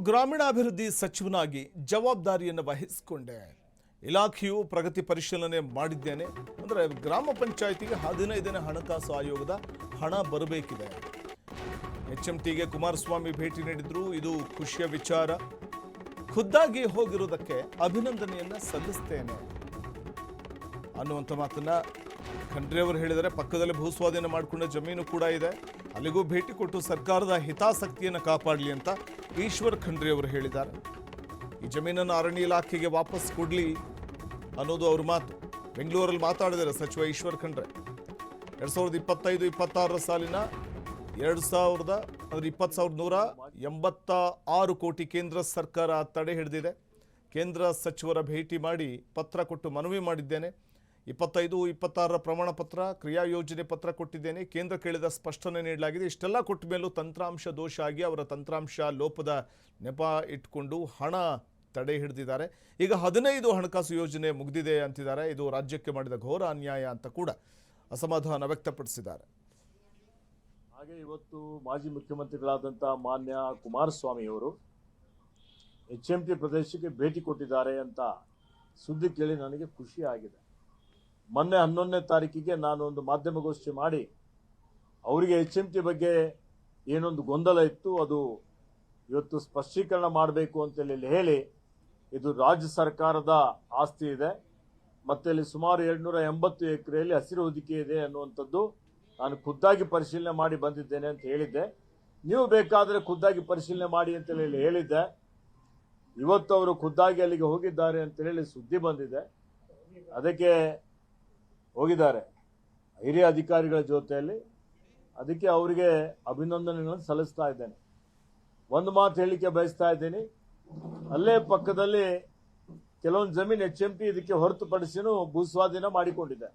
ಗ್ರಾಮೀಣಾಭಿವೃದ್ಧಿ ಸಚಿವನಾಗಿ ಜವಾಬ್ದಾರಿಯನ್ನು ವಹಿಸಿಕೊಂಡೆ. ಇಲಾಖೆಯು ಪ್ರಗತಿ ಪರಿಶೀಲನೆ ಮಾಡಿದ್ದೇನೆ. ಅಂದರೆ ಗ್ರಾಮ ಪಂಚಾಯಿತಿಗೆ 15ನೇ ಹಣಕಾಸು ಆಯೋಗದ ಹಣ ಬರಬೇಕಿದೆ. HMTಗೆ ಕುಮಾರಸ್ವಾಮಿ ಭೇಟಿ ನೀಡಿದ್ರು. ಇದು ಖುಷಿಯ ವಿಚಾರ. ಖುದ್ದಾಗಿ ಹೋಗಿರುವುದಕ್ಕೆ ಅಭಿನಂದನೆಯನ್ನ ಸಲ್ಲಿಸ್ತೇನೆ ಅನ್ನುವಂಥ ಮಾತನ್ನ ಖಂಡ್ರೆ ಅವರು ಹೇಳಿದರೆ. ಪಕ್ಕದಲ್ಲಿ ಭೂಸ್ವಾಧೀನ ಮಾಡಿಕೊಂಡ ಜಮೀನು ಕೂಡ ಇದೆ, ಅಲ್ಲಿಗೂ ಭೇಟಿ ಕೊಟ್ಟು ಸರ್ಕಾರದ ಹಿತಾಸಕ್ತಿಯನ್ನು ಕಾಪಾಡಲಿ ಅಂತ ಈಶ್ವರ್ ಖಂಡ್ರೆ ಅವರು ಹೇಳಿದ್ದಾರೆ. ಈ ಜಮೀನನ್ನು ಅರಣ್ಯ ಇಲಾಖೆಗೆ ವಾಪಸ್ ಕೊಡಲಿ ಅನ್ನೋದು ಅವ್ರ ಮಾತು. ಬೆಂಗಳೂರಲ್ಲಿ ಮಾತಾಡಿದ್ದಾರೆ ಸಚಿವ ಈಶ್ವರ್ ಖಂಡ್ರೆ. 2025-26 ಸಾಲಿನ 20,186 ಕೋಟಿ ಕೇಂದ್ರ ಸರ್ಕಾರ ತಡೆ ಹಿಡಿದಿದೆ. ಕೇಂದ್ರ ಸಚಿವರ ಭೇಟಿ ಮಾಡಿ ಪತ್ರ ಕೊಟ್ಟು ಮನವಿ ಮಾಡಿದ್ದೇನೆ. 25-26 ಪ್ರಮಾಣ ಪತ್ರ, ಕ್ರಿಯಾ ಯೋಜನೆ ಪತ್ರ ಕೊಟ್ಟಿದ್ದೇನೆ. ಕೇಂದ್ರ ಕೇಳಿದ ಸ್ಪಷ್ಟನೆ ನೀಡಲಾಗಿದೆ. ಇಷ್ಟೆಲ್ಲ ಕೊಟ್ಟ ಮೇಲೂ ತಂತ್ರಾಂಶ ದೋಷ ಆಗಿ ಅವರ ತಂತ್ರಾಂಶ ಲೋಪದ ನೆಪ ಇಟ್ಕೊಂಡು ಹಣ ತಡೆ ಹಿಡಿದಿದ್ದಾರೆ. ಈಗ 15 ಹಣಕಾಸು ಯೋಜನೆ ಮುಗಿದಿದೆ ಅಂತಿದ್ದಾರೆ. ಇದು ರಾಜ್ಯಕ್ಕೆ ಮಾಡಿದ ಘೋರ ಅನ್ಯಾಯ ಅಂತ ಕೂಡ ಅಸಮಾಧಾನ ವ್ಯಕ್ತಪಡಿಸಿದ್ದಾರೆ. ಹಾಗೆ ಇವತ್ತು ಮಾಜಿ ಮುಖ್ಯಮಂತ್ರಿಗಳಾದಂಥ ಮಾನ್ಯ ಕುಮಾರಸ್ವಾಮಿ ಅವರು HMT ಪ್ರದೇಶಕ್ಕೆ ಭೇಟಿ ಕೊಟ್ಟಿದ್ದಾರೆ ಅಂತ ಸುದ್ದಿ ಕೇಳಿ ನನಗೆ ಖುಷಿ ಆಗಿದೆ. ಮೊನ್ನೆ 11ನೇ ತಾರೀಕಿಗೆ ನಾನು ಒಂದು ಮಾಧ್ಯಮಗೋಷ್ಠಿ ಮಾಡಿ ಅವರಿಗೆ HMT ಬಗ್ಗೆ ಏನೊಂದು ಗೊಂದಲ ಇತ್ತು, ಅದು ಇವತ್ತು ಸ್ಪಷ್ಟೀಕರಣ ಮಾಡಬೇಕು ಅಂತೇಳಿ ಹೇಳಿ, ಇದು ರಾಜ್ಯ ಸರ್ಕಾರದ ಆಸ್ತಿ ಇದೆ ಮತ್ತೆ ಇಲ್ಲಿ ಸುಮಾರು 280 ಎಕರೆಯಲ್ಲಿ ಹಸಿರು ಹೊದಿಕೆ ಇದೆ ಅನ್ನುವಂಥದ್ದು ನಾನು ಖುದ್ದಾಗಿ ಪರಿಶೀಲನೆ ಮಾಡಿ ಬಂದಿದ್ದೇನೆ ಅಂತ ಹೇಳಿದ್ದೆ. ನೀವು ಬೇಕಾದರೆ ಖುದ್ದಾಗಿ ಪರಿಶೀಲನೆ ಮಾಡಿ ಅಂತ ಹೇಳಿದ್ದೆ. ಇವತ್ತು ಅವರು ಖುದ್ದಾಗಿ ಅಲ್ಲಿಗೆ ಹೋಗಿದ್ದಾರೆ ಅಂತ ಹೇಳಿ ಸುದ್ದಿ ಬಂದಿದೆ. ಅದಕ್ಕೆ ಹೋಗಿದ್ದಾರೆ ಹಿರಿಯ ಅಧಿಕಾರಿಗಳ ಜೊತೆಯಲ್ಲಿ. ಅದಕ್ಕೆ ಅವರಿಗೆ ಅಭಿನಂದನೆಗಳನ್ನು ಸಲ್ಲಿಸ್ತಾ ಇದ್ದೇನೆ. ಒಂದು ಮಾತು ಹೇಳಲಿಕ್ಕೆ ಬಯಸ್ತಾ ಇದ್ದೀನಿ, ಅಲ್ಲೇ ಪಕ್ಕದಲ್ಲಿ ಕೆಲವೊಂದು ಜಮೀನು HMT ಇದಕ್ಕೆ ಹೊರತುಪಡಿಸಿನೂ ಭೂಸ್ವಾಧೀನ ಮಾಡಿಕೊಂಡಿದೆ.